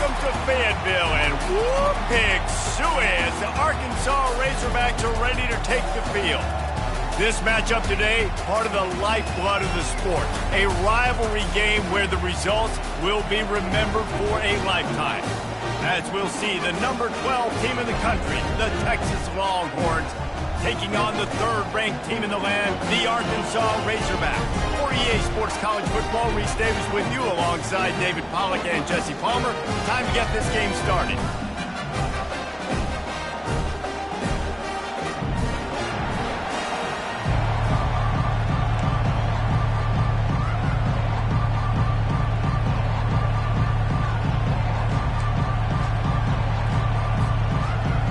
Welcome to Fayetteville, and whoop, pig suey as the Arkansas Razorbacks are ready to take the field. This matchup today, part of the lifeblood of the sport. A rivalry game where the results will be remembered for a lifetime. As we'll see, the number 12 team in the country, the Texas Longhorns, taking on the third-ranked team in the land, the Arkansas Razorbacks. For EA Sports College Football, Reese Davis with you alongside David Pollack and Jesse Palmer. Time to get this game started.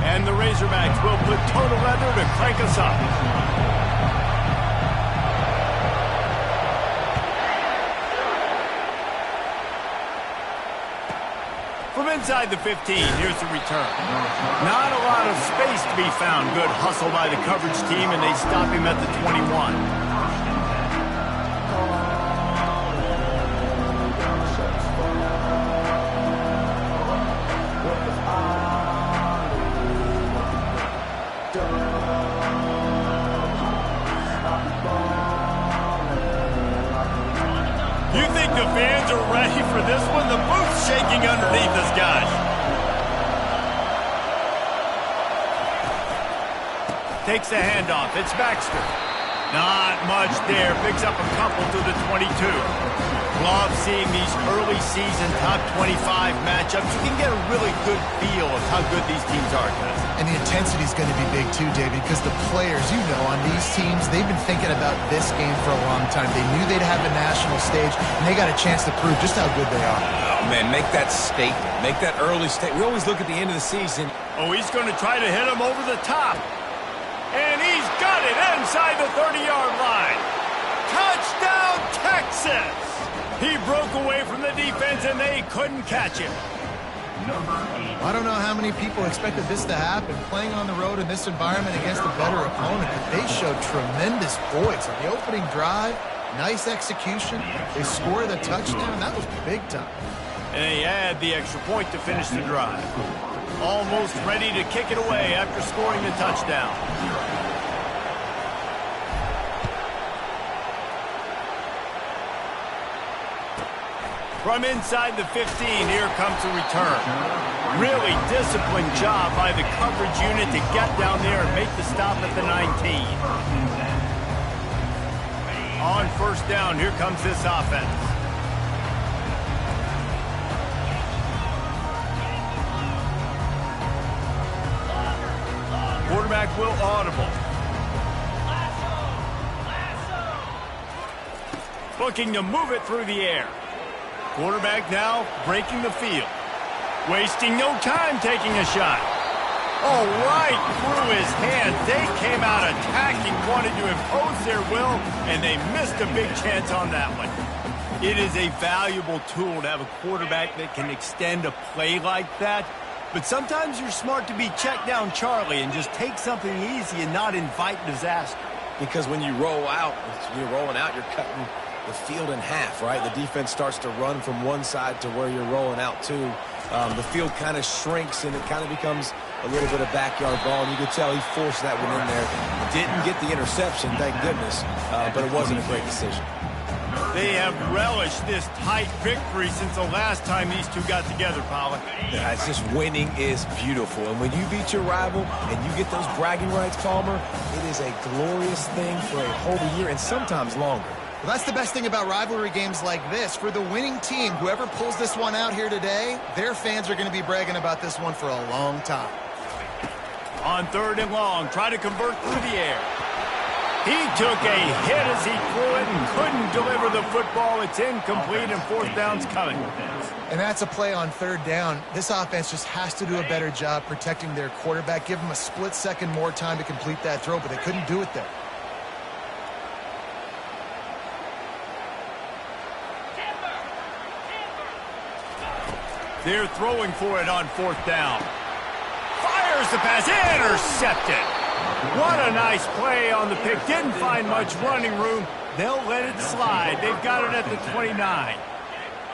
And the Razorbacks will put total leather to crank us up. From inside the 15, here's the return. Not a lot of space to be found. Good hustle by the coverage team, and they stop him at the 21. You think the fans are ready for this one? The booth's shaking underneath us, guys. Takes the handoff. It's Baxter. Not much there. Picks up a couple to the 22. Love seeing these early season top 25 matchups. You can get a really good feel of how good these teams are, guys. And the intensity is going to be big too, David, because the players, you know, on these teams, they've been thinking about this game for a long time. They knew they'd have a national stage, and they got a chance to prove just how good they are. Oh, man, make that statement. Make that early statement. We always look at the end of the season. Oh, he's going to try to hit him over the top. And he's got it inside the 30-yard line. Touchdown, Texas! He broke away from the defense, and they couldn't catch him. I don't know how many people expected this to happen, playing on the road in this environment against a better opponent. But they showed tremendous poise on the opening drive. Nice execution. They scored a touchdown. That was big time. And they had the extra point to finish the drive. Almost ready to kick it away after scoring the touchdown. From inside the 15, here comes the return. Really disciplined job by the coverage unit to get down there and make the stop at the 19. On first down, here comes this offense. Quarterback will audible. Looking to move it through the air. Quarterback now breaking the field. Wasting no time taking a shot. Oh, right through his hands. They came out attacking, wanted to impose their will, and they missed a big chance on that one. It is a valuable tool to have a quarterback that can extend a play like that. But sometimes you're smart to be check down Charlie and just take something easy and not invite disaster. Because when you roll out, you're rolling out, you're cutting the field in half, right? The defense starts to run from one side to where you're rolling out to. The field kind of shrinks, and it kind of becomes a little bit of backyard ball, and you could tell he forced that one in there. Didn't get the interception, thank goodness, but it wasn't a great decision. They have relished this tight victory since the last time these two got together, Pollack. Yeah, it's just winning is beautiful, and when you beat your rival and you get those bragging rights, Palmer, it is a glorious thing for a whole year and sometimes longer. Well, that's the best thing about rivalry games like this. For the winning team, whoever pulls this one out here today, their fans are going to be bragging about this one for a long time. On third and long, try to convert through the air. He took a hit as he threw it and couldn't deliver the football. It's incomplete, and fourth down's coming. And that's a play on third down. This offense just has to do a better job protecting their quarterback. Give him a split second more time to complete that throw, but they couldn't do it there. They're throwing for it on fourth down. Fires the pass, intercepted. What a nice play on the pick. Didn't find much running room. They'll let it slide. They've got it at the 29.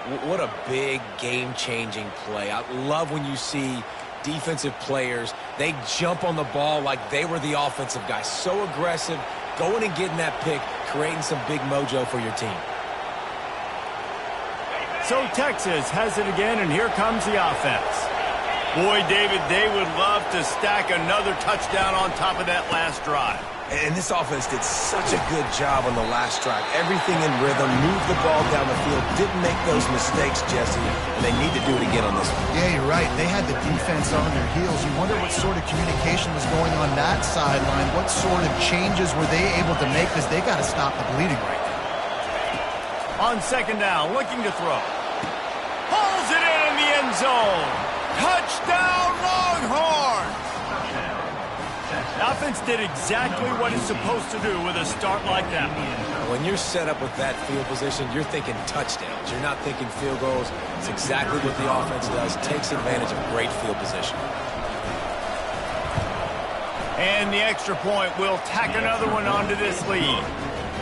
What a big game-changing play. I love when you see defensive players, they jump on the ball like they were the offensive guy. So aggressive, going and getting that pick, creating some big mojo for your team. So Texas has it again, and here comes the offense. Boy, David, they would love to stack another touchdown on top of that last drive. And this offense did such a good job on the last drive. Everything in rhythm, moved the ball down the field, didn't make those mistakes, Jesse, and they need to do it again on this one. Yeah, you're right. They had the defense on their heels. You wonder what sort of communication was going on that sideline. What sort of changes were they able to make, because they got to stop the bleeding right now. On second down, looking to throw. Pulls it in the end zone. Touchdown, Longhorns! The offense did exactly what it's supposed to do with a start like that. When you're set up with that field position, you're thinking touchdowns. You're not thinking field goals. It's exactly what the offense does. Takes advantage of great field position. And the extra point will tack another one onto this lead.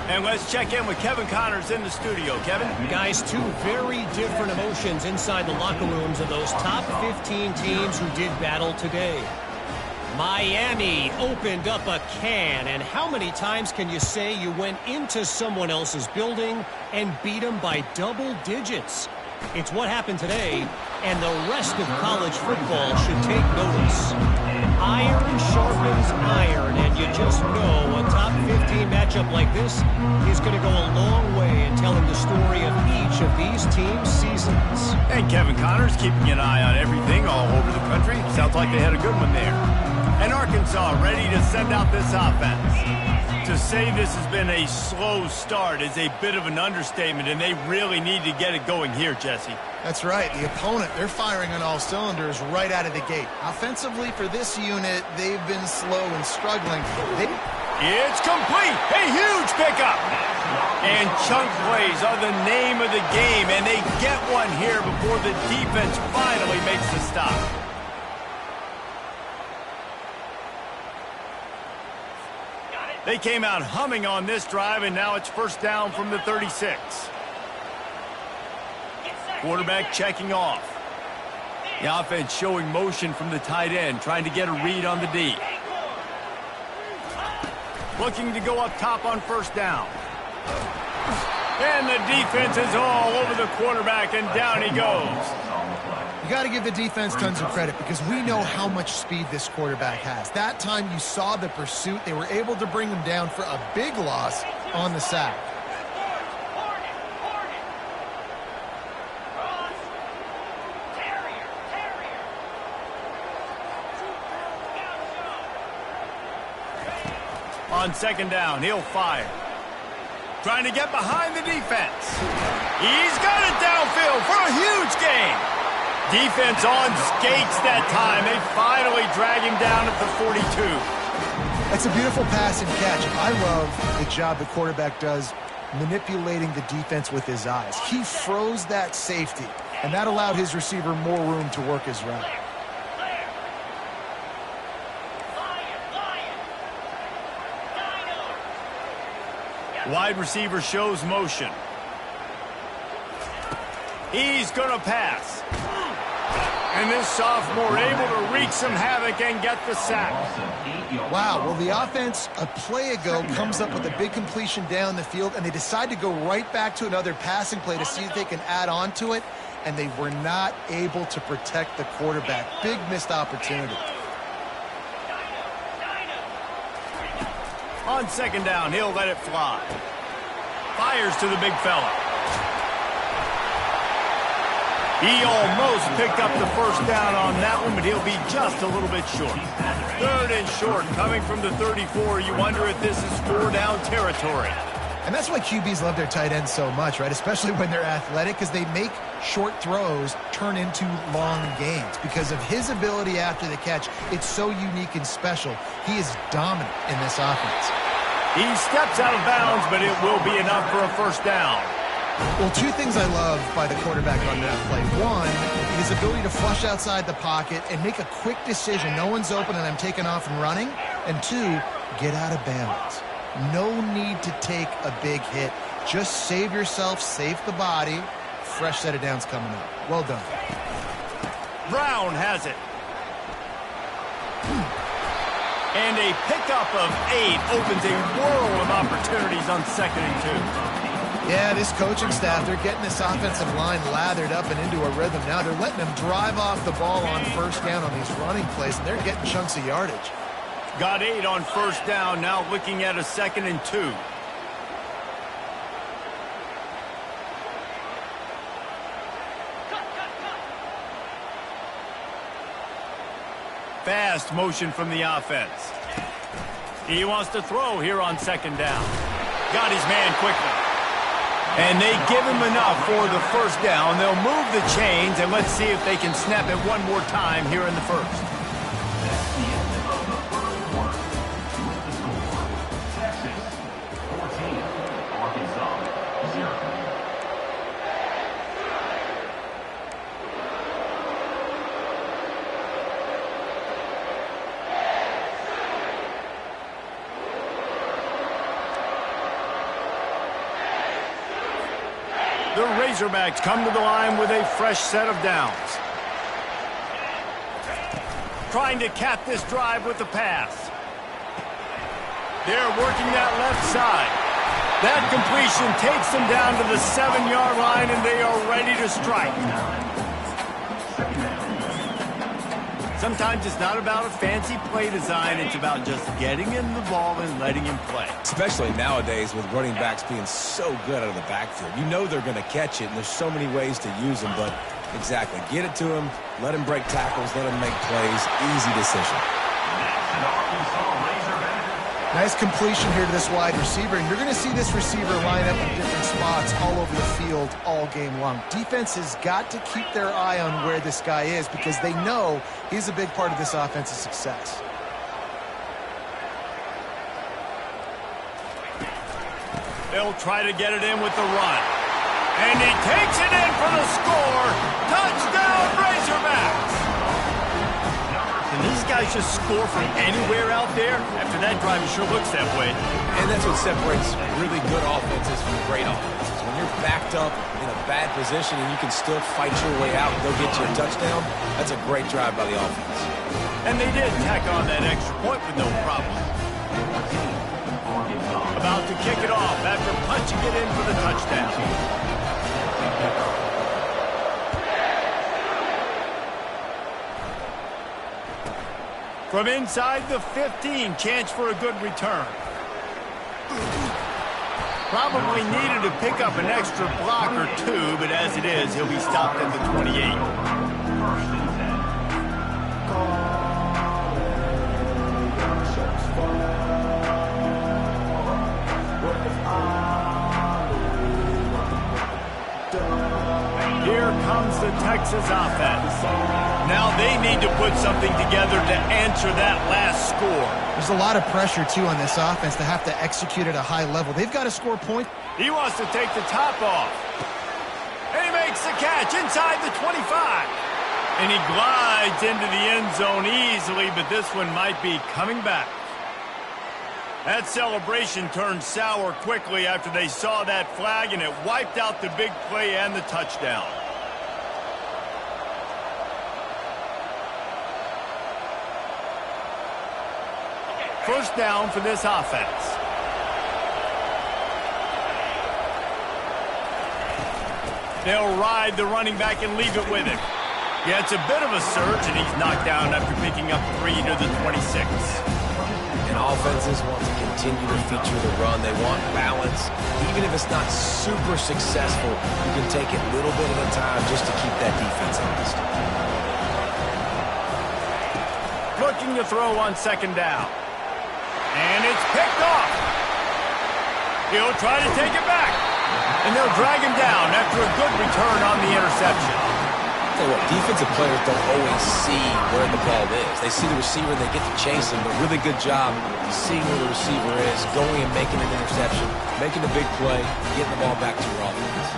And let's check in with Kevin Connors in the studio. Kevin? Guys, two very different emotions inside the locker rooms of those top 15 teams who did battle today. Miami opened up a can, and how many times can you say you went into someone else's building and beat them by double digits? It's what happened today, and the rest of college football should take notice. Iron sharpens iron, and you just know a top 15 matchup like this is going to go a long way in telling the story of each of these teams' seasons. And Kevin Connors keeping an eye on everything all over the country. Sounds like they had a good one there. And Arkansas ready to send out this offense. To say this has been a slow start is a bit of an understatement, and they really need to get it going here, Jesse. That's right. The opponent, they're firing on all cylinders right out of the gate. Offensively, for this unit, they've been slow and struggling. It's complete. A huge pickup. And chunk plays are the name of the game, and they get one here before the defense finally makes the stop. They came out humming on this drive, and now it's first down from the 36. Quarterback checking off. The offense showing motion from the tight end, trying to get a read on the D. Looking to go up top on first down. And the defense is all over the quarterback, and down he goes. You got to give the defense tons of credit, because we know how much speed this quarterback has. That time you saw the pursuit. They were able to bring him down for a big loss on the sack. On second down, he'll fire. Trying to get behind the defense. He's got it downfield for a huge gain. Defense on skates that time. They finally drag him down at the 42. That's a beautiful pass and catch. I love the job the quarterback does manipulating the defense with his eyes. He froze that safety, and that allowed his receiver more room to work his route. Wide receiver shows motion. He's going to pass. And this sophomore able to wreak some havoc and get the sack. Wow, well, the offense a play ago comes up with a big completion down the field, and they decide to go right back to another passing play to see if they can add on to it, and they were not able to protect the quarterback. Big missed opportunity. On second down, he'll let it fly. Fires to the big fella. He almost picked up the first down on that one, but he'll be just a little bit short. Third and short, coming from the 34. You wonder if this is four-down territory. And that's why QBs love their tight ends so much, right? Especially when they're athletic, because they make short throws turn into long gains. Because of his ability after the catch, it's so unique and special. He is dominant in this offense. He steps out of bounds, but it will be enough for a first down. Well, two things I love by the quarterback on that play. One, his ability to flush outside the pocket and make a quick decision. No one's open and I'm taking off and running. And two, get out of bounds. No need to take a big hit. Just save yourself, save the body, fresh set of downs coming up. Well done. Brown has it. And a pickup of 8 opens a world of opportunities on 2nd and 2. Yeah, this coaching staff, they're getting this offensive line lathered up and into a rhythm now. They're letting them drive off the ball on 1st down on these running plays, and they're getting chunks of yardage. Got 8 on 1st down, now looking at a 2nd and 2. Fast motion from the offense. He wants to throw here on 2nd down. Got his man quickly. And they give him enough for the 1st down. They'll move the chains, and let's see if they can snap it one more time here in the 1st. The Razorbacks come to the line with a fresh set of downs. Trying to cap this drive with the pass. They're working that left side. That completion takes them down to the 7-yard line, and they are ready to strike. Sometimes it's not about a fancy play design. It's about just getting him the ball and letting him play. Especially nowadays with running backs being so good out of the backfield. You know they're going to catch it, and there's so many ways to use them. But exactly, get it to him, let him break tackles, let him make plays. Easy decision. Nice completion here to this wide receiver, and you're going to see this receiver line up in different spots all over the field all game long. Defense has got to keep their eye on where this guy is because they know he's a big part of this offense's success. They'll try to get it in with the run. And he takes it in for the score. Touchdown, Razorbacks! Can these guys just score from anywhere out there? After that drive, it sure looks that way. And that's what separates really good offenses from great offenses. When you're backed up in a bad position and you can still fight your way out and go get you a touchdown, that's a great drive by the offense. And they did tack on that extra point with no problem. About to kick it off after punching it in for the touchdown. From inside the 15, chance for a good return. Probably needed to pick up an extra block or 2, but as it is, he'll be stopped at the 28. Here comes the Texas offense. Now they need to put something together to answer that last score. There's a lot of pressure, too, on this offense to have to execute at a high level. They've got to score points. He wants to take the top off. And he makes the catch inside the 25. And he glides into the end zone easily, but this one might be coming back. That celebration turned sour quickly after they saw that flag, and it wiped out the big play and the touchdown. First down for this offense. They'll ride the running back and leave it with him. Yeah, it's a bit of a surge, and he's knocked down after picking up 3 to the 26. And offenses want to continue to feature the run. They want balance. Even if it's not super successful, you can take it little bit at a time just to keep that defense honest. Looking to throw on 2nd down. And it's picked off. He'll try to take it back. And they'll drag him down after a good return on the interception. Tell you what, defensive players don't always see where the ball is. They see the receiver and they get to chase him, but really good job seeing where the receiver is, going and making an interception, making a big play, getting the ball back to your offense.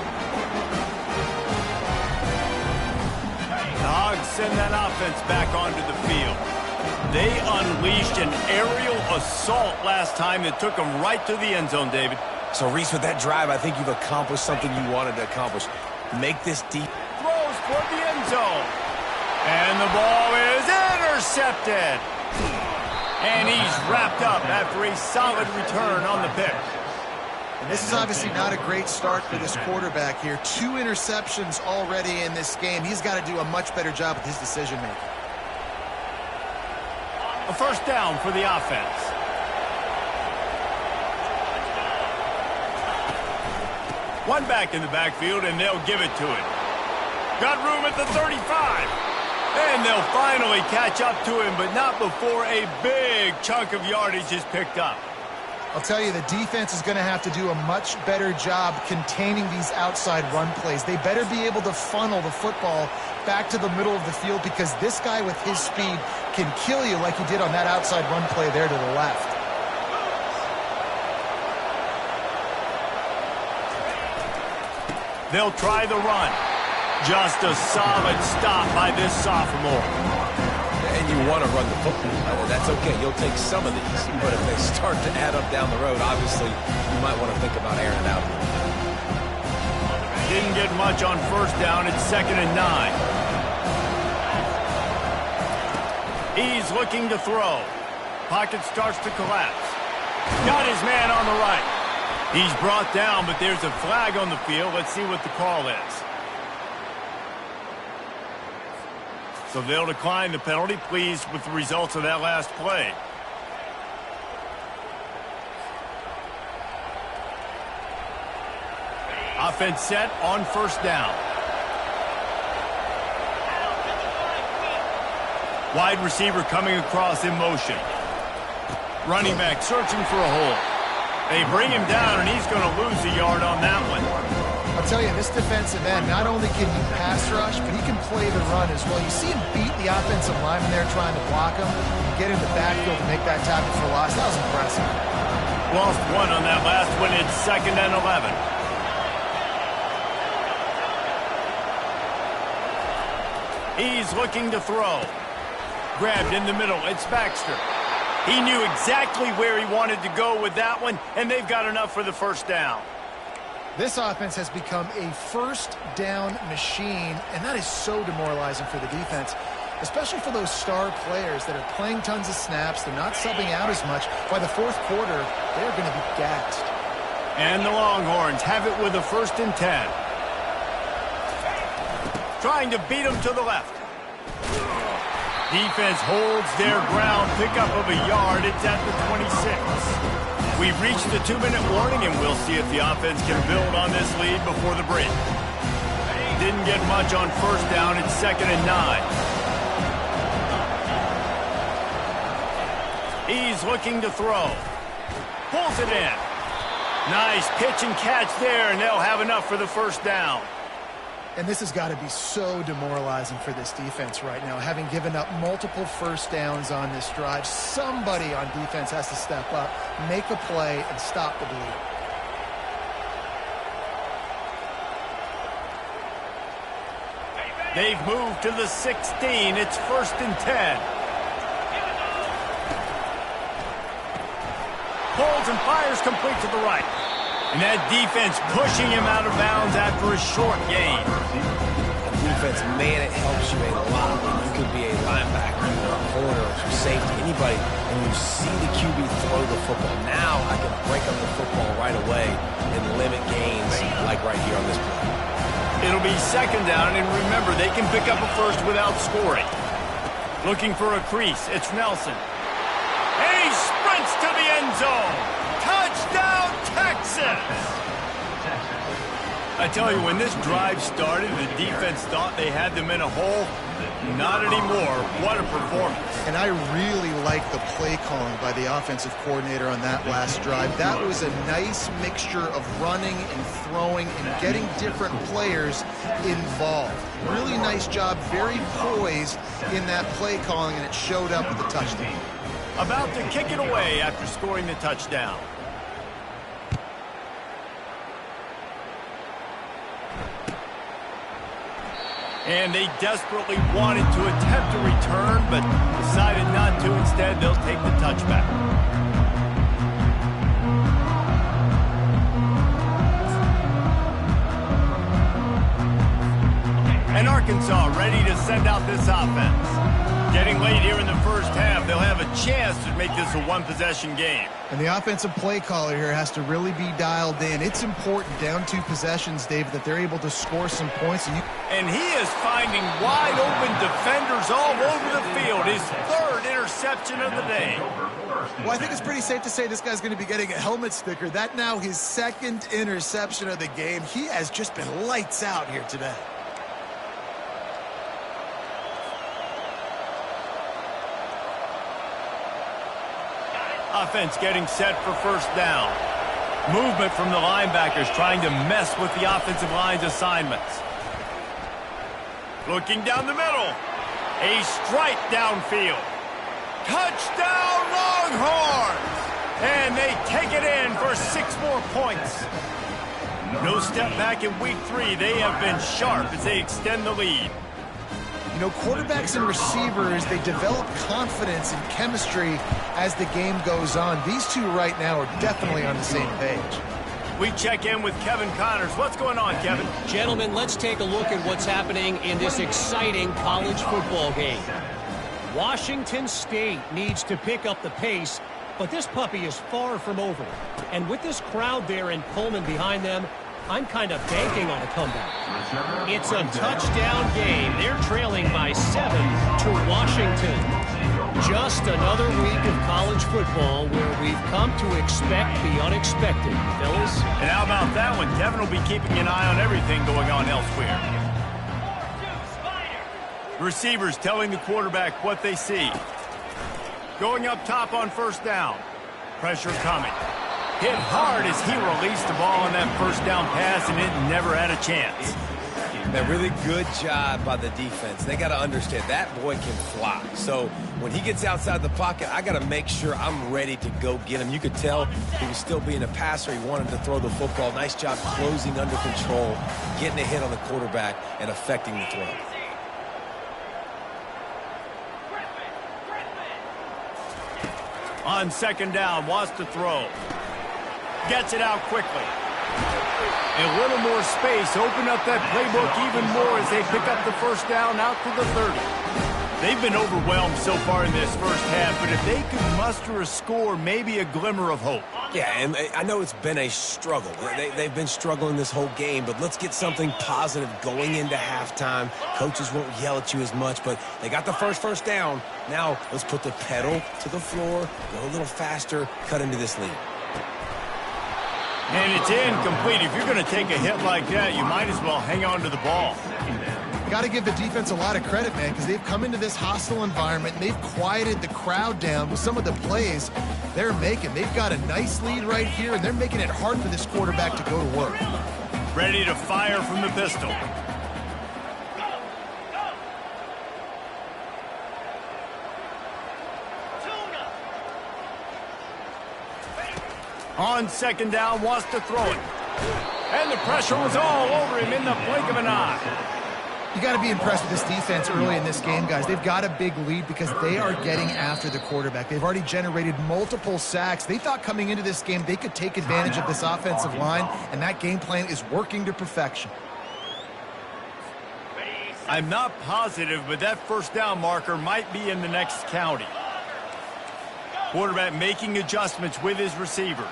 The Hogs send that offense back onto the field. They unleashed an aerial assault last time that took them right to the end zone, David. So, Reese, with that drive, I think you've accomplished something you wanted to accomplish. make this deep. Throws toward the end zone. And the ball is intercepted. And he's wrapped up after a solid return on the pick. And this is obviously not a great start for this quarterback here. 2 interceptions already in this game. He's got to do a much better job with his decision-making. A first down for the offense. One back in the backfield, and they'll give it to him. Got room at the 35. And they'll finally catch up to him, but not before a big chunk of yardage is picked up. I'll tell you, the defense is going to have to do a much better job containing these outside run plays. They better be able to funnel the football back to the middle of the field, because this guy with his speed can kill you like he did on that outside run play there to the left. They'll try the run. Just a solid stop by this sophomore. And you want to run the football. That's okay. You'll take some of these. But if they start to add up down the road, obviously, you might want to think about airing it out. Didn't get much on first down. It's 2nd and 9. He's looking to throw. Pocket starts to collapse. Got his man on the right. He's brought down, but there's a flag on the field. Let's see what the call is. So they'll decline the penalty, pleased with the results of that last play. Offense set on first down. Wide receiver coming across in motion. Running back searching for a hole. They bring him down, and he's going to lose a yard on that one. I'll tell you, this defensive end, not only can he pass rush, but he can play the run as well. You see him beat the offensive lineman there trying to block him and get in the backfield to make that tackle for loss. That was impressive. Lost one on that last one. It's 2nd and 11. He's looking to throw. Grabbed in the middle. It's Baxter. He knew exactly where he wanted to go with that one, and they've got enough for the first down. This offense has become a first down machine, and that is so demoralizing for the defense, especially for those star players that are playing tons of snaps. They're not subbing out as much. By the fourth quarter, they're going to be gassed. And the Longhorns have it with a 1st and 10. Trying to beat him to the left. Defense holds their ground, pickup of a yard. It's at the 26. We've reached the 2-minute warning, and we'll see if the offense can build on this lead before the break. Didn't get much on first down. It's 2nd and 9. He's looking to throw. Pulls it in. Nice pitch and catch there, and they'll have enough for the first down. And this has got to be so demoralizing for this defense right now, having given up multiple first downs on this drive. Somebody on defense has to step up, make a play, and stop the bleed. They've moved to the 16. It's 1st and 10. Pulls and fires complete to the right. And that defense pushing him out of bounds after a short gain. Defense, man, it helps you a lot. You could be a linebacker or a corner or safety, anybody, and you see the QB throw the football. Now I can break up the football right away and limit gains like right here on this play. It'll be 2nd down, and remember, they can pick up a first without scoring. Looking for a crease. It's Nelson. And he sprints to the end zone. Touchdown, Texas! I tell you, when this drive started, the defense thought they had them in a hole. Not anymore. What a performance. And I really like the play calling by the offensive coordinator on that last drive. That was a nice mixture of running and throwing and getting different players involved. Really nice job, very poised in that play calling, and it showed up with the touchdown. About to kick it away after scoring the touchdown. And they desperately wanted to attempt a return, but decided not to. Instead, they'll take the touchback. And Arkansas ready to send out this offense. Getting late here in the first half, they'll have a chance to make this a one-possession game. And the offensive play caller here has to really be dialed in. It's important down 2 possessions, David, that they're able to score some points. And he is finding wide-open defenders all over the field. His 3rd interception of the day. Well, I think it's pretty safe to say this guy's going to be getting a helmet sticker. That now his 2nd interception of the game. He has just been lights out here today. Offense getting set for first down. Movement from the linebackers trying to mess with the offensive line's assignments. Looking down the middle. A strike downfield. Touchdown Longhorns! And they take it in for 6 more points. No step back in week 3. They have been sharp as they extend the lead. You know, quarterbacks and receivers, they develop confidence and chemistry as the game goes on. These two right now are definitely on the same page. We check in with Kevin Connors. What's going on, Kevin? Gentlemen, let's take a look at what's happening in this exciting college football game. Washington State needs to pick up the pace, but this puppy is far from over. And with this crowd there in Pullman behind them, I'm kind of banking on a comeback. It's a touchdown game. They're trailing by 7 to Washington. Just another week of college football where we've come to expect the unexpected, fellas. And how about that one? Kevin will be keeping an eye on everything going on elsewhere. Receivers telling the quarterback what they see. Going up top on first down. Pressure coming. Hit hard as he released the ball on that first down pass, and it never had a chance. A really good job by the defense. They got to understand that boy can fly. So when he gets outside the pocket, I got to make sure I'm ready to go get him. You could tell he was still being a passer. He wanted to throw the football. Nice job closing under control, getting a hit on the quarterback, and affecting the throw. On second down, wants to throw. Gets it out quickly. A little more space. Open up that playbook even more as they pick up the first down out to the 30. They've been overwhelmed so far in this first half, but if they could muster a score, maybe a glimmer of hope. Yeah, and I know it's been a struggle. They've been struggling this whole game, but let's get something positive going into halftime. Coaches won't yell at you as much, but they got the first down. Now let's put the pedal to the floor, go a little faster, cut into this lead. And it's incomplete. If you're going to take a hit like that, you might as well hang on to the ball. Got to give the defense a lot of credit, man, because they've come into this hostile environment and they've quieted the crowd down with some of the plays they're making. They've got a nice lead right here, and they're making it hard for this quarterback to go to work. Ready to fire from the pistol. On second down, wants to throw it. And the pressure was all over him in the blink of an eye. You got to be impressed with this defense early in this game, guys. They've got a big lead because they are getting after the quarterback. They've already generated multiple sacks. They thought coming into this game they could take advantage of this offensive line, and that game plan is working to perfection. I'm not positive, but that first down marker might be in the next county. Quarterback making adjustments with his receivers.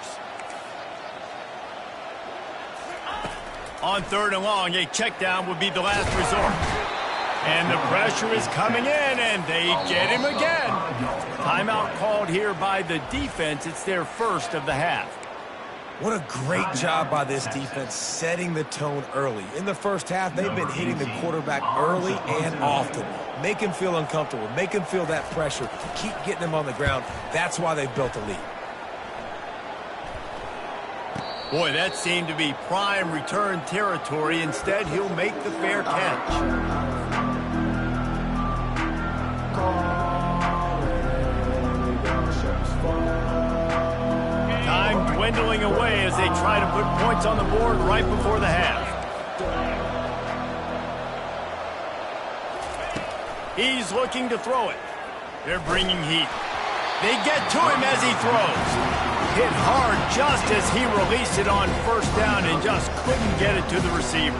On third and long, a check down would be the last resort. And the pressure is coming in, and they get him again. Timeout called here by the defense. It's their first of the half. What a great job by this defense setting the tone early. In the first half, they've been hitting the quarterback early and often. Make him feel uncomfortable. Make him feel that pressure. Keep getting him on the ground. That's why they've built a lead. Boy, that seemed to be prime return territory. Instead, he'll make the fair catch. Time dwindling away as they try to put points on the board right before the half. He's looking to throw it. They're bringing heat. They get to him as he throws. Hit hard just as he released it on first down and just couldn't get it to the receiver.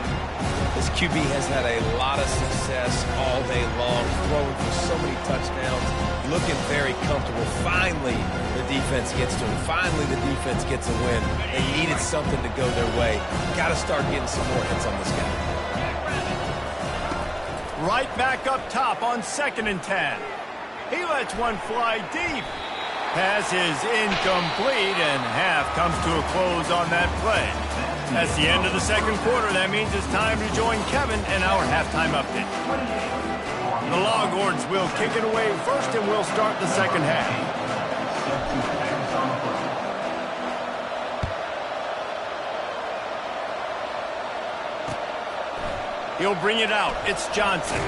This QB has had a lot of success all day long, throwing for so many touchdowns, looking very comfortable. Finally, the defense gets to him. Finally, the defense gets a win. They needed something to go their way. Got to start getting some more hits on this guy. Right back up top on 2nd and 10. He lets one fly deep. Pass is incomplete, and half comes to a close on that play. That's the end of the 2nd quarter. That means it's time to join Kevin and our halftime update. The Longhorns will kick it away first, and we'll start the 2nd half. He'll bring it out. It's Johnson.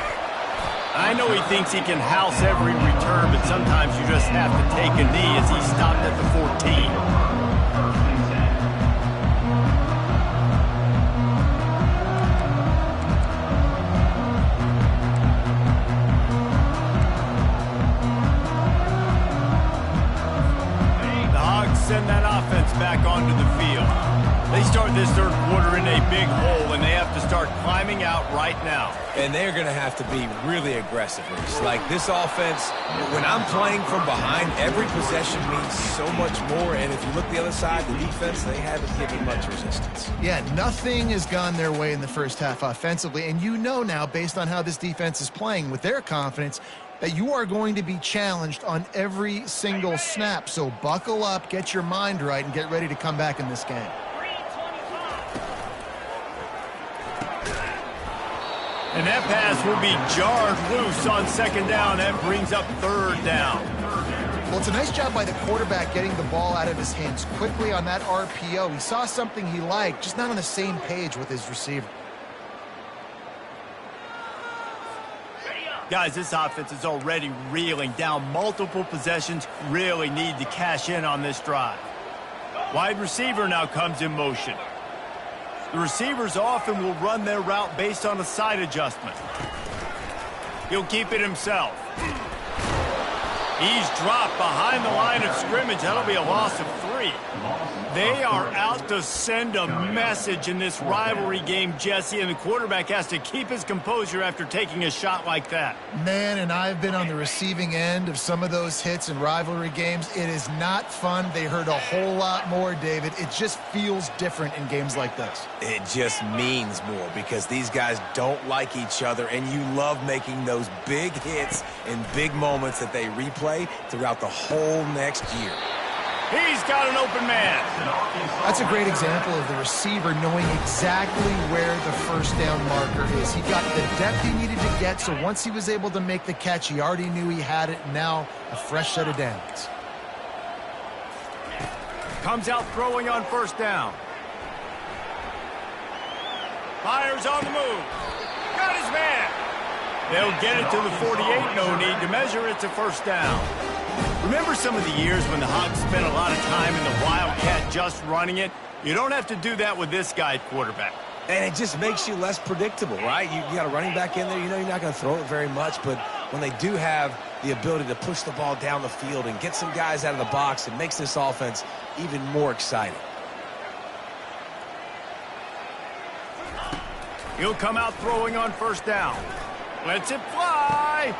I know he thinks he can house every return, but sometimes you just have to take a knee as he stopped at the 14. The Hogs send that offense back onto the field. They start this 3rd quarter in a big hole, and they have to start climbing out right now. And they're going to have to be really aggressive. Like this offense, when I'm playing from behind, every possession means so much more. And if you look the other side, the defense, they haven't given much resistance. Yeah, nothing has gone their way in the first half offensively. And you know now, based on how this defense is playing with their confidence, that you are going to be challenged on every single snap. So buckle up, get your mind right, and get ready to come back in this game. And that pass will be jarred loose on 2nd down. That brings up 3rd down. Well, it's a nice job by the quarterback getting the ball out of his hands quickly on that RPO. He saw something he liked, just not on the same page with his receiver. Guys, this offense is already reeling down multiple possessions. Really need to cash in on this drive. Wide receiver now comes in motion. The receivers often will run their route based on a side adjustment. He'll keep it himself. He's dropped behind the line of scrimmage. That'll be a loss of 3. They are out to send a message in this rivalry game, Jesse, and the quarterback has to keep his composure after taking a shot like that. Man, and I've been on the receiving end of some of those hits in rivalry games. It is not fun. They hurt a whole lot more, David. It just feels different in games like this. It just means more because these guys don't like each other, and you love making those big hits and big moments that they replay throughout the whole next year. He's got an open man. That's a great example of the receiver knowing exactly where the 1st down marker is. He got the depth he needed to get, so once he was able to make the catch, he already knew he had it. Now a fresh set of downs. Comes out throwing on 1st down. Fires on the move. Got his man. They'll get it to the 48. No need to measure. It's a 1st down. Remember some of the years when the Hogs spent a lot of time in the Wildcat just running it? You don't have to do that with this guy at quarterback. And it just makes you less predictable, right? You got a running back in there. You know you're not going to throw it very much, but when they do have the ability to push the ball down the field and get some guys out of the box, it makes this offense even more exciting. He'll come out throwing on 1st down. Lets it fly.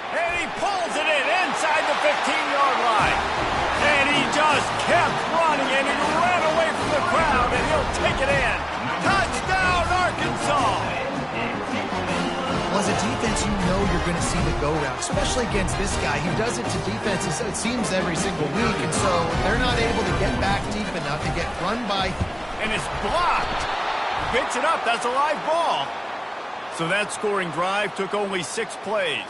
And he pulls it in inside the 15-yard line. And he just kept running, and he ran away from the crowd, and he'll take it in. Touchdown, Arkansas! Well, as a defense, you know you're going to see the go route, especially against this guy. He does it to defenses, it seems, every single week, and so they're not able to get back deep enough to get run by. And it's blocked. Picks it up. That's a live ball. So that scoring drive took only 6 plays.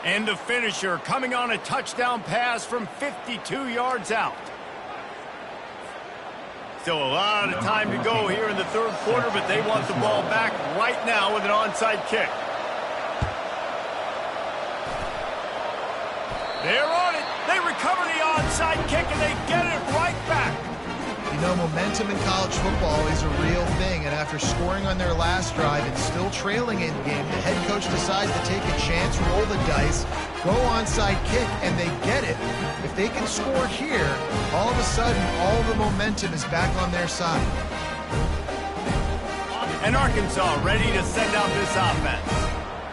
And the finisher coming on a touchdown pass from 52 yards out. Still a lot of time to go here in the 3rd quarter, but they want the ball back right now with an onside kick. They're on it. They recover the onside kick, and they get it right back. You know, momentum in college football is a real thing, and after scoring on their last drive and still trailing in the game, the head coach decides to take a chance, roll the dice, go onside kick, and they get it. If they can score here, all of a sudden, all the momentum is back on their side. And Arkansas ready to send out this offense.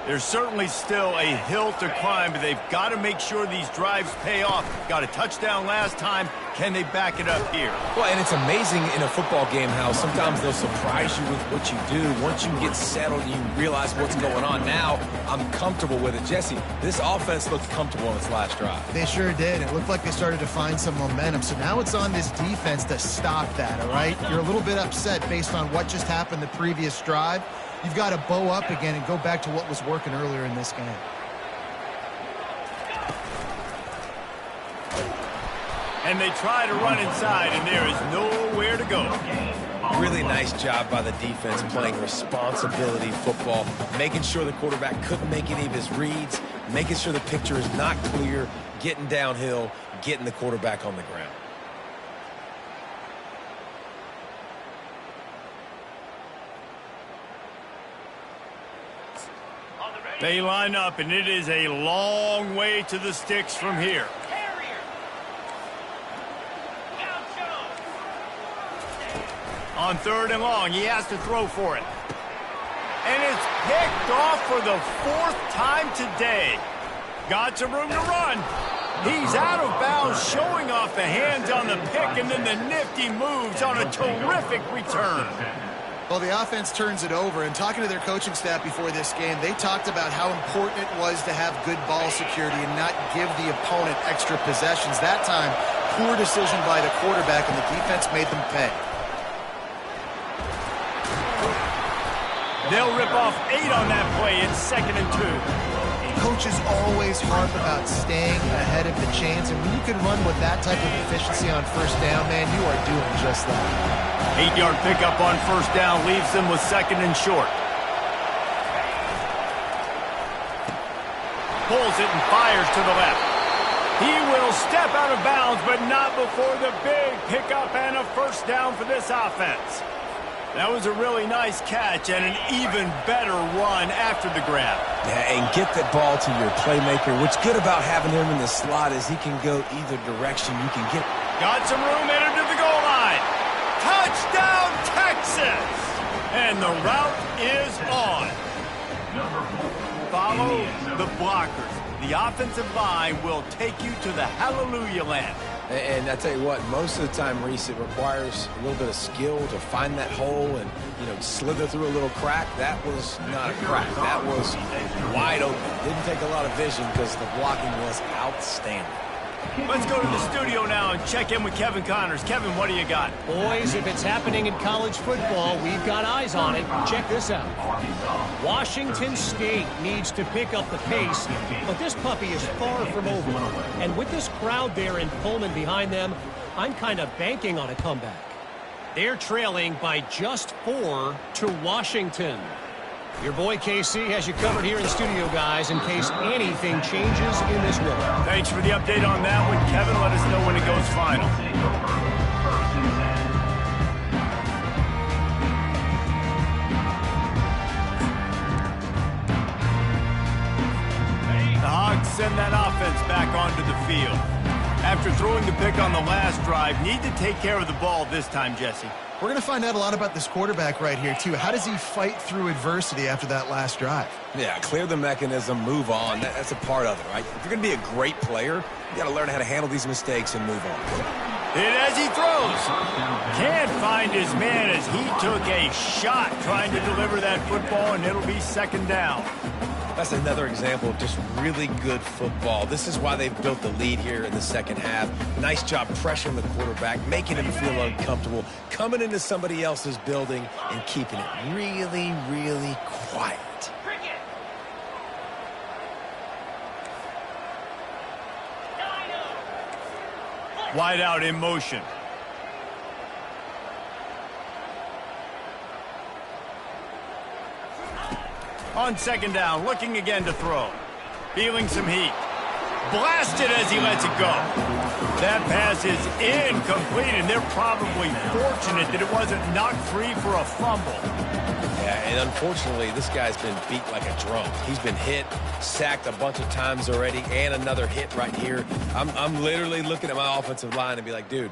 There's certainly still a hill to climb, but they've got to make sure these drives pay off. Got a touchdown last time. Can they back it up here? Well, and it's amazing in a football game how sometimes they'll surprise you with what you do. Once you get settled, you realize what's going on. Now, I'm comfortable with it. Jesse, this offense looked comfortable on its last drive. They sure did. It looked like they started to find some momentum. So now it's on this defense to stop that, all right? You're a little bit upset based on what just happened the previous drive. You've got to bow up again and go back to what was working earlier in this game. And they try to run inside, and there is nowhere to go. Really nice job by the defense playing responsibility football, making sure the quarterback couldn't make any of his reads, making sure the picture is not clear, getting downhill, getting the quarterback on the ground. They line up, and it is a long way to the sticks from here. On 3rd and long, he has to throw for it. And it's picked off for the 4th time today. Got some room to run. He's out of bounds, showing off the hands on the pick, and then the nifty moves on a terrific return. Well, the offense turns it over, and talking to their coaching staff before this game, they talked about how important it was to have good ball security and not give the opponent extra possessions. That time, poor decision by the quarterback, and the defense made them pay. They'll rip off 8 on that play. It's 2nd and 2. Coaches always harp about staying ahead of the chains, and when you can run with that type of efficiency on 1st down, man, you are doing just that. 8-yard pickup on 1st down leaves them with 2nd and short. Pulls it and fires to the left. He will step out of bounds, but not before the big pickup and a 1st down for this offense. That was a really nice catch and an even better run after the grab. Yeah, and get the ball to your playmaker. What's good about having him in the slot is he can go either direction. You can get... Got some room headed to the goal line. Touchdown, Texas! And the route is on. Follow the blockers. The offensive line will take you to the hallelujah land. And I tell you what, most of the time, Reese, it requires a little bit of skill to find that hole and, slither through a little crack. That was not a crack. That was wide open. Didn't take a lot of vision because the blocking was outstanding. Let's go to the studio now and check in with Kevin Connors. Kevin, what do you got? Boys, if it's happening in college football, we've got eyes on it. Check this out. Washington State needs to pick up the pace, but this puppy is far from over. And with this crowd there in Pullman behind them, I'm kind of banking on a comeback. They're trailing by just 4 to Washington. Your boy KC has you covered here in studio, guys, in case anything changes in this one. Thanks for the update on that one, Kevin. Let us know when it goes final. The Hogs send that offense back onto the field. After throwing the pick on the last drive, need to take care of the ball this time, Jesse. We're going to find out a lot about this quarterback right here, too. How does he fight through adversity after that last drive? Yeah, clear the mechanism, move on. That's a part of it, right? If you're going to be a great player, you got to learn how to handle these mistakes and move on. And as he throws, can't find his man as he took a shot trying to deliver that football, and it'll be 2nd down. That's another example of just really good football. This is why they've built the lead here in the 2nd half. Nice job pressuring the quarterback, making him feel uncomfortable, coming into somebody else's building and keeping it really, really quiet. Wide out in motion. On 2nd down, looking again to throw. Feeling some heat. Blasted as he lets it go. That pass is incomplete, and they're probably fortunate that it wasn't knocked free for a fumble. Yeah, and unfortunately, this guy's been beat like a drum. He's been hit, sacked a bunch of times already, and another hit right here. I'm literally looking at my offensive line and be like, dude,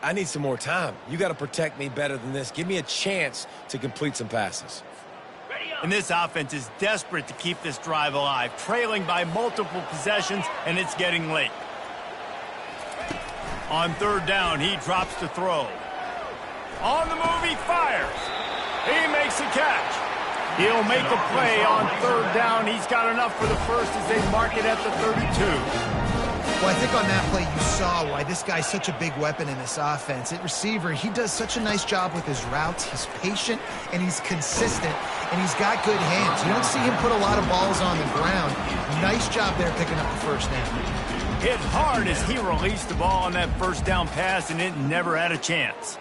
I need some more time. You got to protect me better than this. Give me a chance to complete some passes. And this offense is desperate to keep this drive alive, trailing by multiple possessions, and it's getting late. On third down, he drops to throw. On the move, he fires. He makes a catch. He'll make a play on third down. He's got enough for the first as they mark it at the 32. Well, I think on that play you saw why this guy's such a big weapon in this offense. At receiver, he does such a nice job with his routes. He's patient, and he's consistent, and he's got good hands. You don't see him put a lot of balls on the ground. Nice job there picking up the first down. Hit hard as he released the ball on that first down pass, and it never had a chance.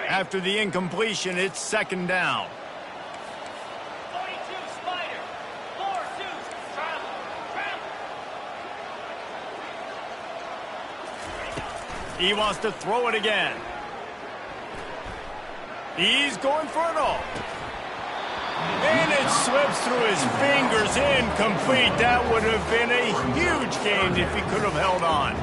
After the incompletion, it's second down. He wants to throw it again. He's going for it all. And it slips through his fingers, incomplete. That would have been a huge gain if he could have held on.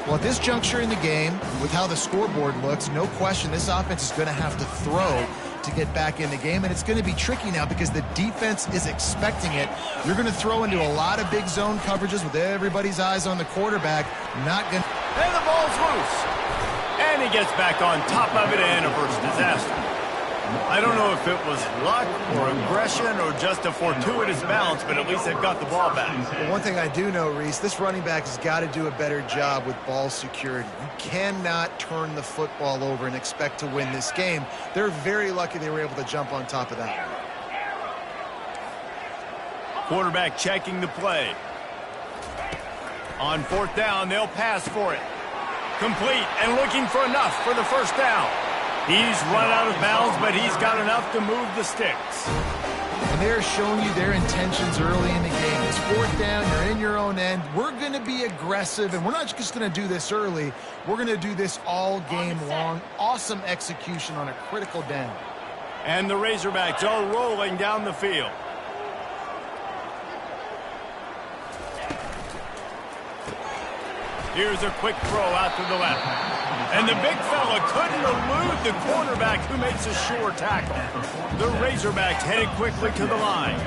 Well, at this juncture in the game, with how the scoreboard looks, no question this offense is going to have to throw to get back in the game, and it's going to be tricky now because the defense is expecting it. You're going to throw into a lot of big zone coverages with everybody's eyes on the quarterback. Not going to... And the ball's loose. And he gets back on top of it and averts disaster. I don't know if it was luck or aggression or just a fortuitous bounce, but at least they've got the ball back. Well, one thing I do know, Reese, this running back has got to do a better job with ball security. You cannot turn the football over and expect to win this game. They're very lucky they were able to jump on top of that. Quarterback checking the play. On fourth down, they'll pass for it. Complete and looking for enough for the first down. He's run out of bounds, but he's got enough to move the sticks. And they're showing you their intentions early in the game. It's fourth down, you're in your own end. We're going to be aggressive, and we're not just going to do this early. We're going to do this all game long. Awesome execution on a critical down. And the Razorbacks are rolling down the field. Here's a quick throw out to the left. And the big fella couldn't elude the quarterback who makes a sure tackle. The Razorbacks headed quickly to the line.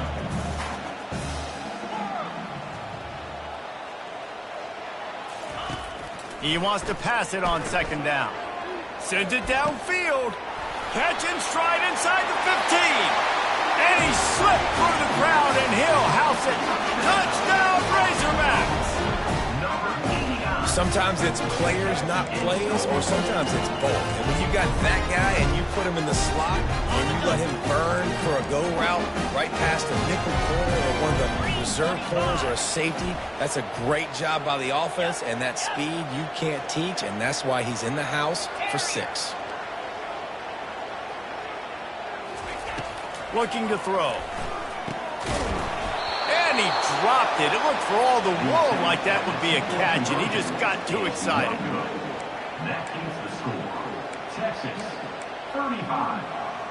He wants to pass it on second down. Sends it downfield. Catch and stride inside the 15. And he slipped through the crowd, and he'll house it. Touchdown, Razorbacks! Sometimes it's players, not plays, or sometimes it's both. And when you got that guy and you put him in the slot and you let him burn for a go route right past a nickel corner or one of the reserve corners or a safety, that's a great job by the offense, and that speed you can't teach, and that's why he's in the house for 6. Looking to throw. And he dropped it. It looked for all the world like that would be a catch, and he just got too excited. That is the score. Texas, 35,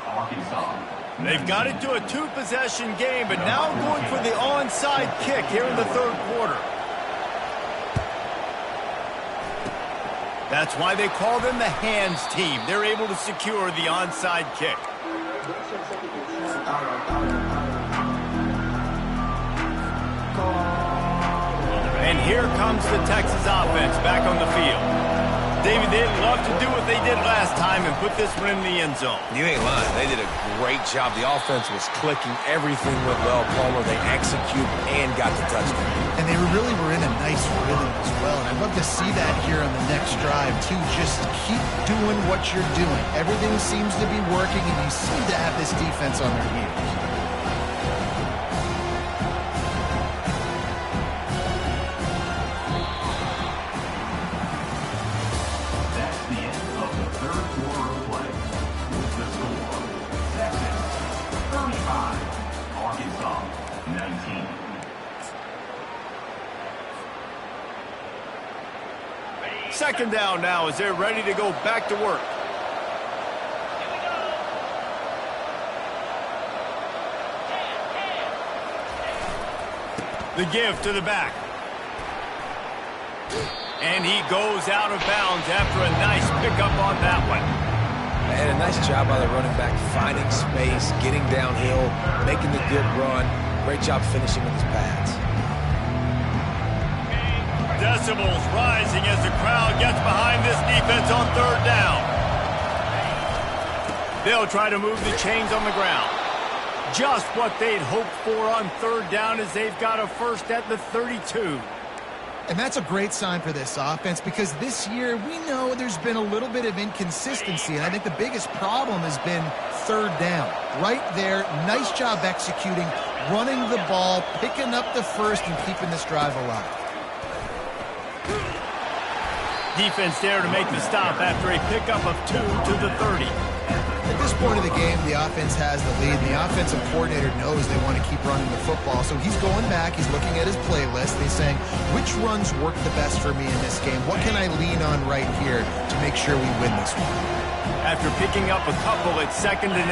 Arkansas. They've got it to a 2-possession game, but now going for the onside kick here in the third quarter. That's why they call them the hands team. They're able to secure the onside kick. And here comes the Texas offense back on the field. David, they'd love to do what they did last time and put this one in the end zone. You ain't lying. They did a great job. The offense was clicking. Everything went well, Palmer. They executed and got the touchdown. And they really were in a nice rhythm as well. And I'd love to see that here on the next drive, too. Just keep doing what you're doing. Everything seems to be working, and you seem to have this defense on their heels. Second down now as they're ready to go back to work. The give to the back. And he goes out of bounds after a nice pickup on that one. And a nice job by the running back, finding space, getting downhill, making the good run. Great job finishing with his pads. Decibels rising as the crowd gets behind this defense on third down. They'll try to move the chains on the ground. Just what they'd hoped for on third down as they've got a first at the 32. And that's a great sign for this offense because this year we know there's been a little bit of inconsistency, and I think the biggest problem has been third down. Right there, nice job executing, running the ball, picking up the first, and keeping this drive alive. Defense there to make the stop after a pickup of 2 to the 30. At this point of the game, the offense has the lead. The offensive coordinator knows they want to keep running the football, so he's going back, he's looking at his playlist, and he's saying, which runs work the best for me in this game? What can I lean on right here to make sure we win this one? After picking up a couple, it's 2nd and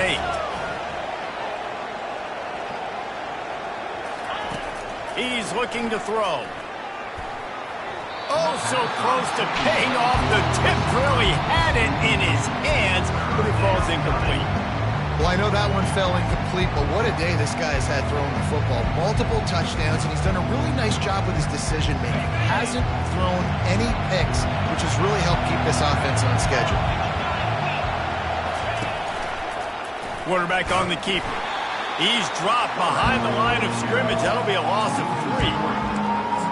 8. He's looking to throw. Oh, so close to paying off the tip drill. He had it in his hands, but it falls incomplete. Well, I know that one fell incomplete, but what a day this guy has had throwing the football. Multiple touchdowns, and he's done a really nice job with his decision-making. Hasn't thrown any picks, which has really helped keep this offense on schedule. Quarterback on the keeper. He's dropped behind the line of scrimmage. That'll be a loss of 3.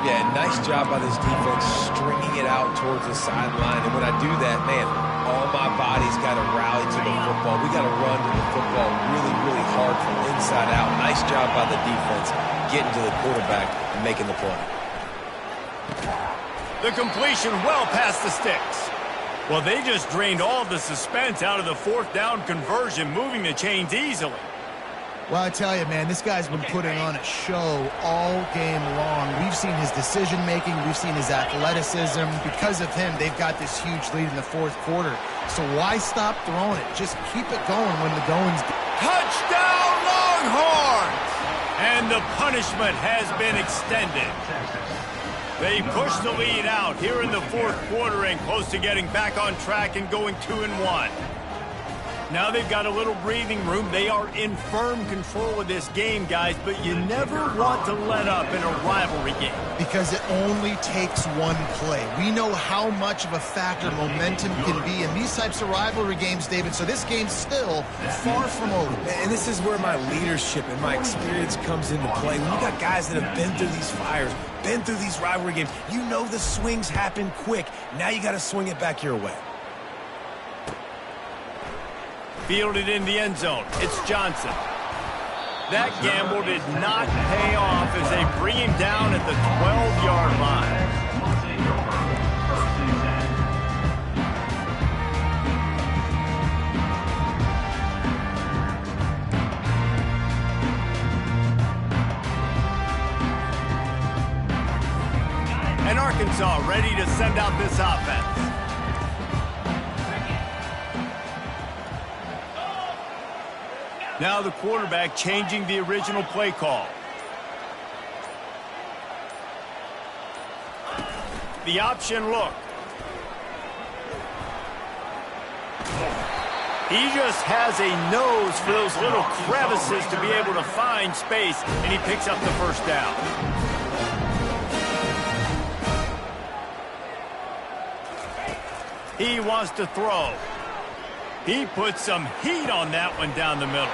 Yeah, nice job by this defense stringing it out towards the sideline. And when I do that, man, all my body's got to rally to the football. We got to run to the football really, really hard from inside out. Nice job by the defense getting to the quarterback and making the play. The completion well past the sticks. Well, they just drained all the suspense out of the 4th down conversion, moving the chains easily. Well, I tell you, man, this guy's been putting on a show all game long. We've seen his decision-making. We've seen his athleticism. Because of him, they've got this huge lead in the 4th quarter. So why stop throwing it? Just keep it going when the going's... Touchdown, Longhorns! And the punishment has been extended. They push the lead out here in the 4th quarter and close to getting back on track and going 2-1. Now they've got a little breathing room. They are in firm control of this game, guys, but you never want to let up in a rivalry game. Because it only takes one play. We know how much of a factor momentum can be in these types of rivalry games, David, so this game's still far from over. And this is where my leadership and my experience comes into play. When you got guys that have been through these fires, been through these rivalry games, you know the swings happen quick. Now you got to swing it back your way. Fielded in the end zone. It's Johnson. That gamble did not pay off as they bring him down at the 12-yard line. And Arkansas ready to send out this offense. Now the quarterback changing the original play call. The option look. He just has a nose for those little crevices to be able to find space, and he picks up the first down. He wants to throw. He puts some heat on that one down the middle.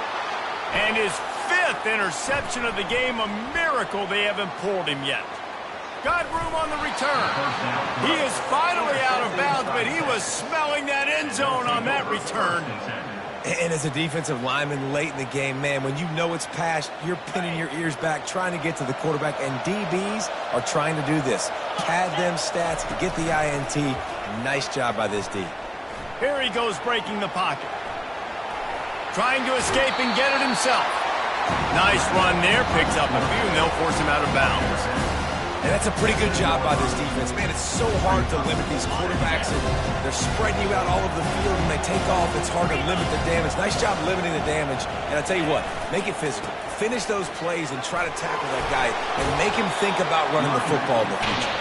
And his 5th interception of the game, a miracle they haven't pulled him yet. Got room on the return. He is finally out of bounds, but he was smelling that end zone on that return. And as a defensive lineman late in the game, man, when you know it's past, you're pinning your ears back, trying to get to the quarterback, and DBs are trying to do this. Pad them stats to get the INT. Nice job by this D. Here he goes breaking the pocket. Trying to escape and get it himself. Nice run there. Picks up a few, and they'll force him out of bounds. And that's a pretty good job by this defense. Man, it's so hard to limit these quarterbacks, and they're spreading you out all over the field. When they take off, it's hard to limit the damage. Nice job limiting the damage. And I tell you what, make it physical. Finish those plays and try to tackle that guy and make him think about running the football in the future.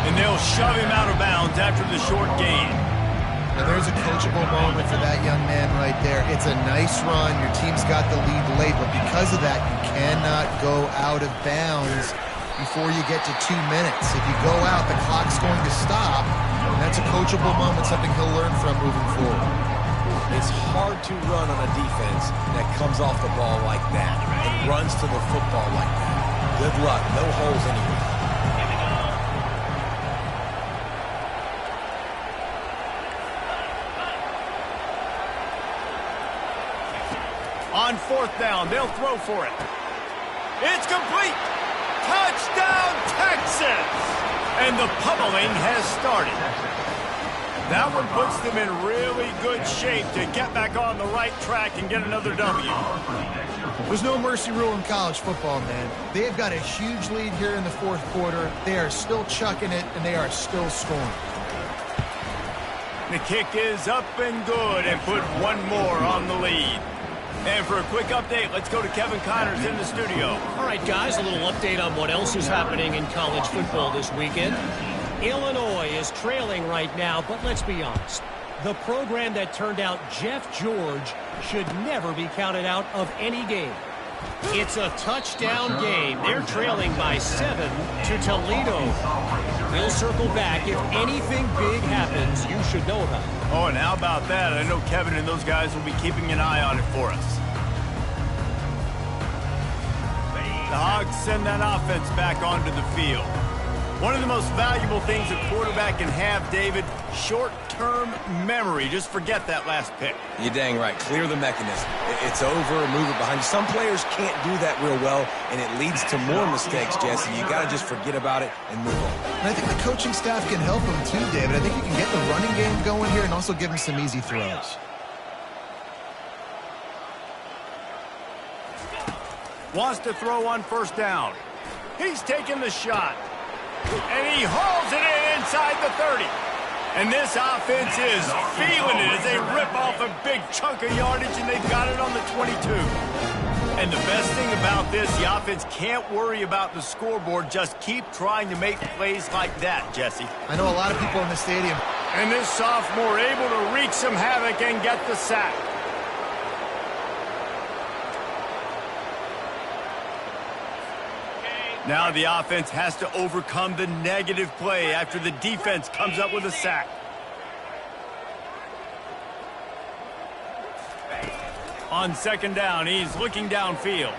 And they'll shove him out of bounds after the short gain. And there's a coachable moment for that young man right there. It's a nice run. Your team's got the lead late, but because of that, you cannot go out of bounds before you get to 2 minutes. If you go out, the clock's going to stop, and that's a coachable moment, something he'll learn from moving forward. It's hard to run on a defense that comes off the ball like that and runs to the football like that. Good luck. No holes anywhere. On 4th down, they'll throw for it. It's complete. Touchdown, Texas! And the pummeling has started. That one puts them in really good shape to get back on the right track and get another W. There's no mercy rule in college football, man. They've got a huge lead here in the 4th quarter. They are still chucking it, and they are still scoring. The kick is up and good and put one more on the lead. And for a quick update, let's go to Kevin Connors in the studio. All right, guys, a little update on what else is happening in college football this weekend. Illinois is trailing right now, but let's be honest. The program that turned out Jeff George should never be counted out of any game. It's a touchdown game. They're trailing by 7 to Toledo. We'll circle back. If anything big happens, you should know about it. Oh, and how about that? I know Kevin and those guys will be keeping an eye on it for us. The Hogs send that offense back onto the field. One of the most valuable things a quarterback can have, David, short-term memory. Just forget that last pick. You're dang right. Clear the mechanism. It's over, move it behind you. Some players can't do that real well, and it leads to more mistakes, Jesse. You got to just forget about it and move on. And I think the coaching staff can help him too, David. I think you can get the running game going here and also give him some easy throws. Wants to throw on 1st down. He's taking the shot. And he hauls it in inside the 30. And this offense is feeling it as they rip off a big chunk of yardage, and they've got it on the 22. And the best thing about this, the offense can't worry about the scoreboard. Just keep trying to make plays like that, Jesse. I know a lot of people in the stadium. And this sophomore able to wreak some havoc and get the sack. Now the offense has to overcome the negative play after the defense comes up with a sack. On 2nd down, he's looking downfield.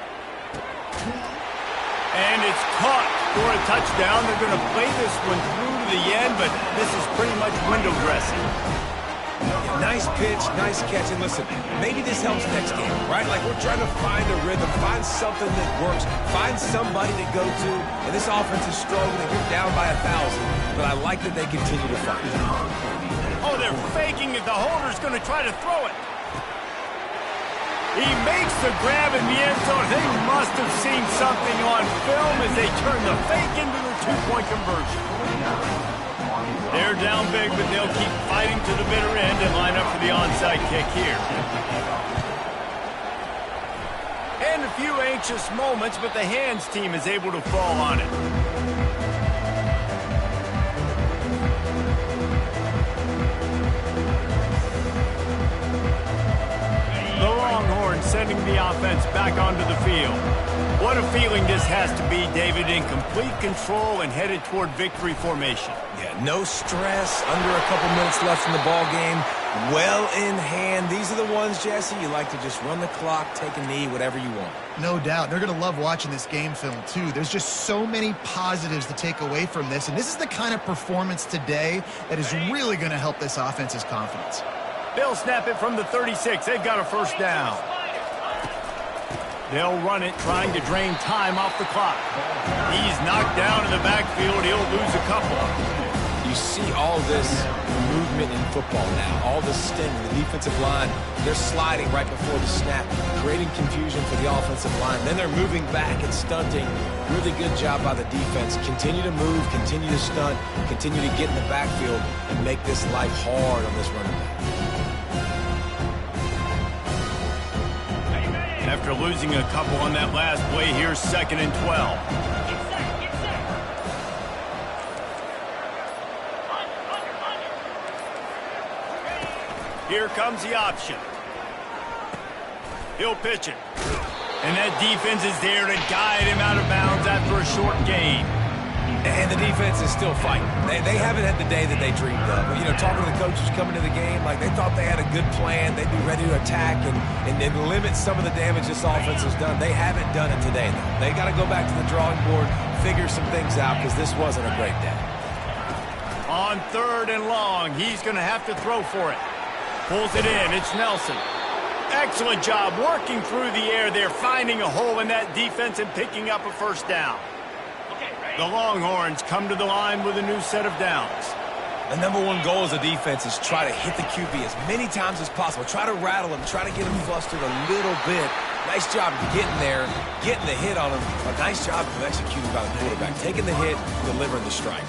And it's caught for a touchdown. They're going to play this one through to the end, but this is pretty much window dressing. Nice pitch, nice catch, and listen, maybe this helps next game, right? Like, we're trying to find a rhythm, find something that works, find somebody to go to, and this offense is struggling. They're down by 1,000, but I like that they continue to fight. Oh, they're faking it. The holder's going to try to throw it. He makes the grab in the end zone. They must have seen something on film as they turn the fake into the 2-point conversion. They're down big, but they'll keep fighting to the bitter end and line up for the onside kick here. And a few anxious moments, but the hands team is able to fall on it. The Longhorns sending the offense back onto the field. What a feeling this has to be, David, in complete control and headed toward victory formation. Yeah, no stress, under a couple minutes left in the ball game, well in hand. These are the ones, Jesse, you like to just run the clock, take a knee, whatever you want. No doubt. They're going to love watching this game film, too. There's just so many positives to take away from this, and this is the kind of performance today that is really going to help this offense's confidence. They'll snap it from the 36. They've got a 1st down. They'll run it, trying to drain time off the clock. He's knocked down in the backfield. He'll lose a couple. You see all this movement in football now, all the sting, the defensive line, they're sliding right before the snap, creating confusion for the offensive line. Then they're moving back and stunting. Really good job by the defense. Continue to move, continue to stunt, continue to get in the backfield and make this life hard on this running back. After losing a couple on that last play, here's 2nd and 12. Here comes the option. He'll pitch it. And that defense is there to guide him out of bounds after a short gain. And the defense is still fighting. They haven't had the day that they dreamed of. You know, talking to the coaches coming to the game, like they thought they had a good plan. They'd be ready to attack and limit some of the damage this offense has done. They haven't done it today, though. They got to go back to the drawing board, figure some things out, because this wasn't a great day. On 3rd and long, he's going to have to throw for it. Pulls it in. It's Nelson. Excellent job working through the air there, finding a hole in that defense and picking up a first down. The Longhorns come to the line with a new set of downs. The #1 goal as a defense is try to hit the QB as many times as possible. Try to rattle him, try to get him flustered a little bit. Nice job getting there, getting the hit on him. A nice job of executing by the quarterback. Taking the hit, delivering the strike.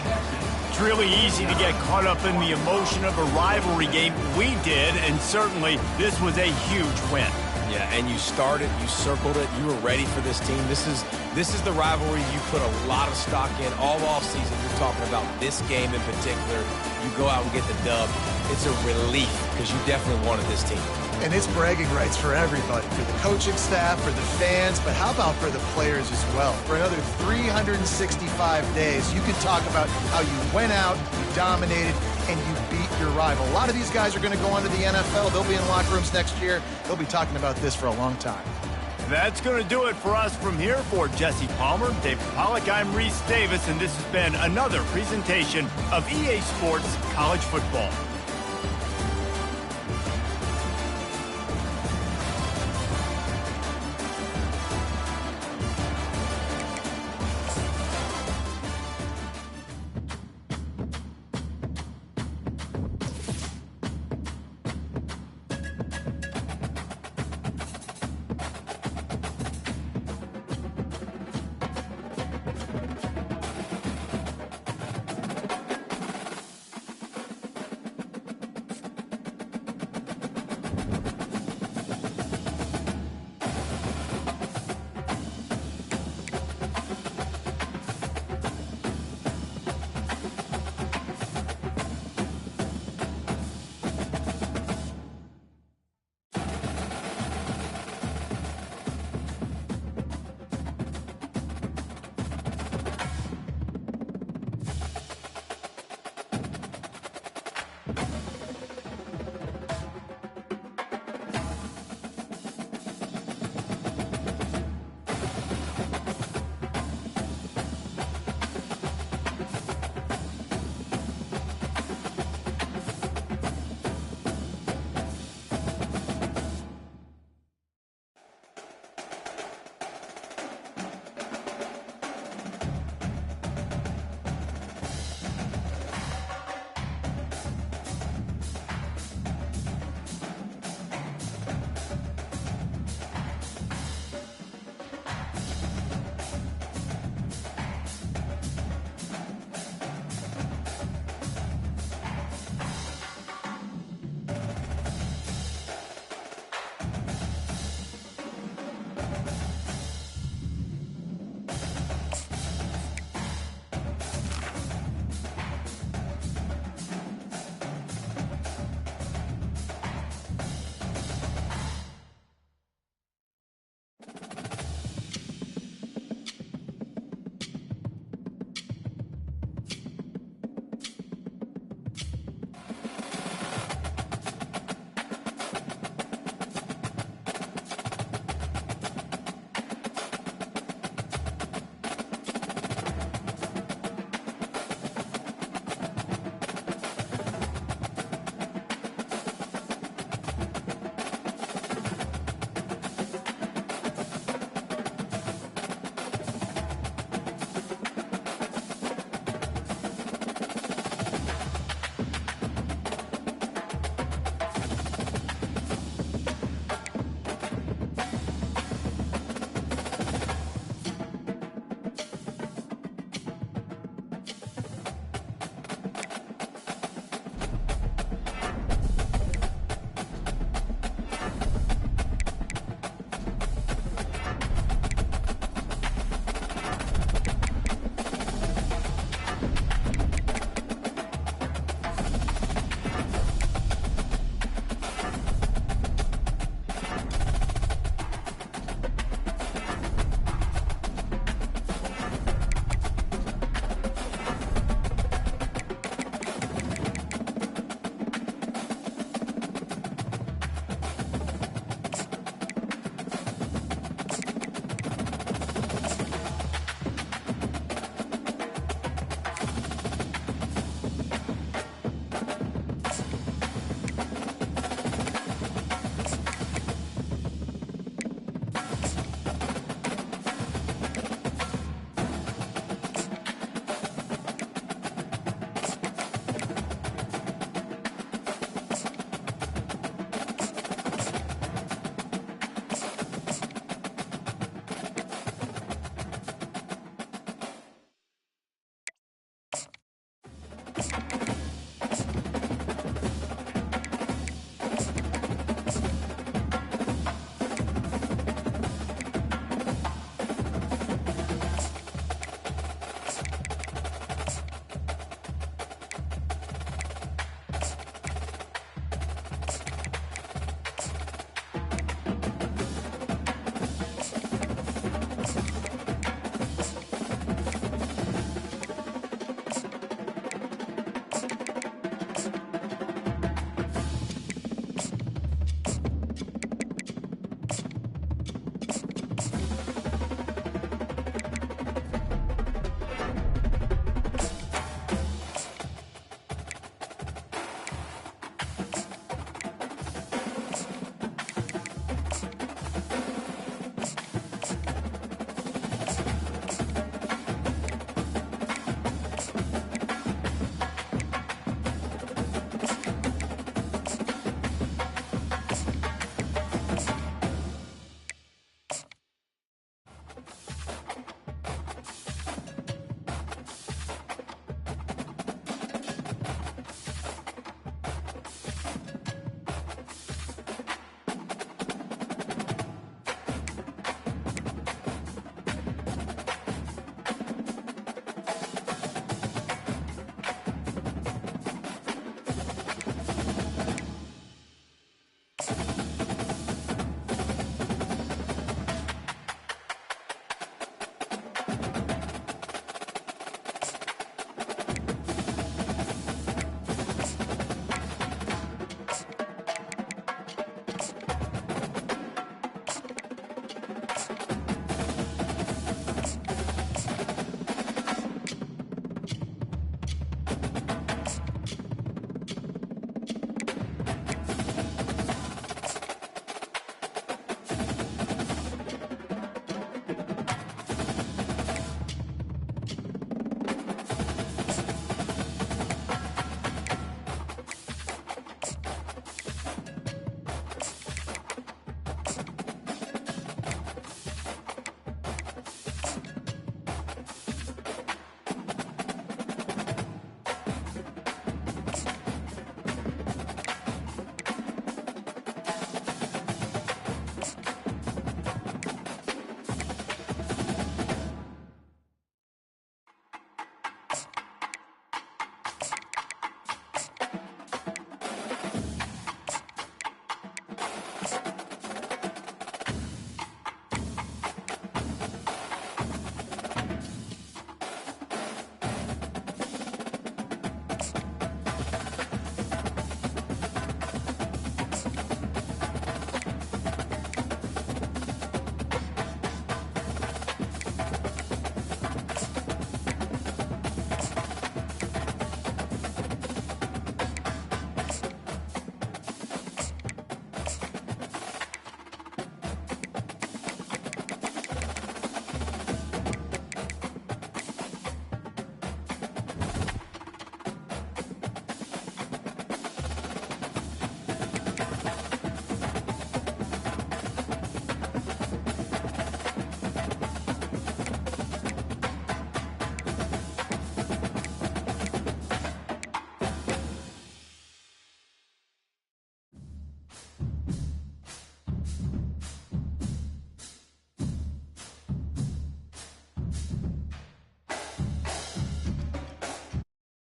It's really easy to get caught up in the emotion of a rivalry game. We did, and certainly this was a huge win. Yeah, and you started, you circled it, you were ready for this team. This is the rivalry you put a lot of stock in all offseason. You're talking about this game in particular. You go out and get the dub. It's a relief because you definitely wanted this team. And it's bragging rights for everybody, for the coaching staff, for the fans, but how about for the players as well? For another 365 days, you can talk about how you went out, you dominated, and you beat your rival. A lot of these guys are going to go on to the NFL. They'll be in locker rooms next year. They'll be talking about this for a long time. That's going to do it for us from here. For Jesse Palmer, David Pollack, I'm Reese Davis, and this has been another presentation of EA Sports College Football.